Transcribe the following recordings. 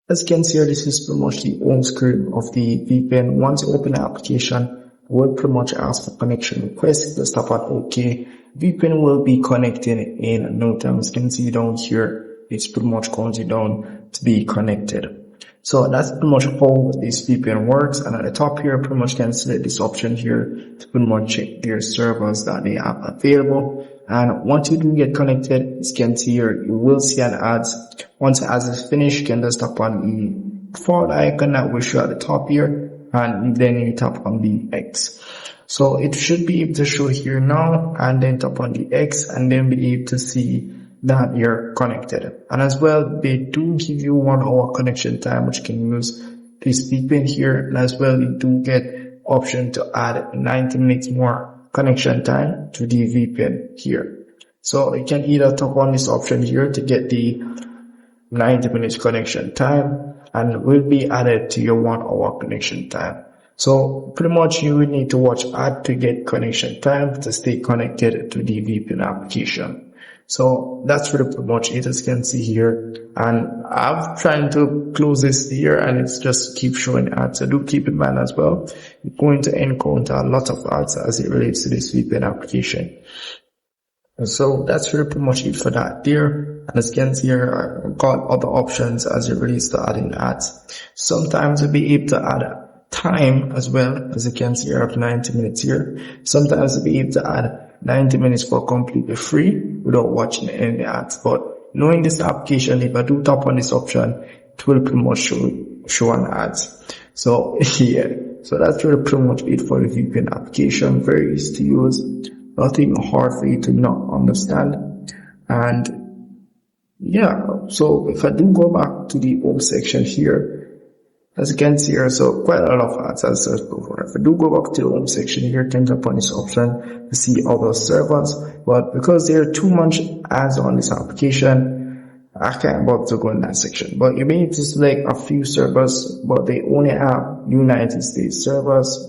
As you can see here, this is pretty much the home screen of the VPN. Once you open the application, it will pretty much ask for connection request. Let's tap on OK. VPN will be connected in no time. As you can see down here, it's pretty much counting down to be connected. So that's pretty much how this VPN works. And at the top here, pretty much can select this option here to pretty much check their servers that they have available. And once you do get connected, as you can see here, you will see an ad. Once the ad is finished, you can just tap on the forward icon that will show at the top here, and then you tap on the X. So it should be able to show here now, and then tap on the X, and then be able to see that you're connected. And as well, they do give you 1 hour connection time, which you can use this VPN here. And as well, you do get option to add 90 minutes more connection time to the VPN here. So you can either tap on this option here to get the 90 minutes connection time, and it will be added to your 1 hour connection time. So pretty much you will need to watch ad to get connection time to stay connected to the VPN application. So that's really pretty much it, as you can see here. And I'm trying to close this here, and it's just keep showing ads. So do keep in mind as well, you're going to encounter a lot of ads as it relates to this VPN application. So that's really pretty much it for that there. And as you can see here, I've got other options as it relates to adding ads. Sometimes you'll be able to add time as well. As you can see here, I have 90 minutes here. Sometimes you'll be able to add 90 minutes for completely free without watching any ads. But knowing this application, if I do tap on this option, it will pretty much show an ads. So yeah, so that's really pretty much it for the VPN application. Very easy to use, nothing hard for you to not understand. And yeah, so if I do go back to the home section here, as you can see here, so quite a lot of ads as I said before. If I do go back to the home section here, tap upon this option to see other servers. But because there are too much ads on this application, I can't bother to go in that section. But you may need to select a few servers, but they only have United States servers,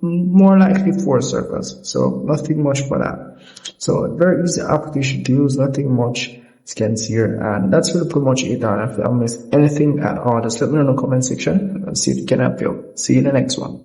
more likely 4 servers. So nothing much for that. So very easy application to use, nothing much. You can see here, and that's really pretty much it. And if I missed anything at all, just let me know in the comment section and see if it can help you. See you in the next one.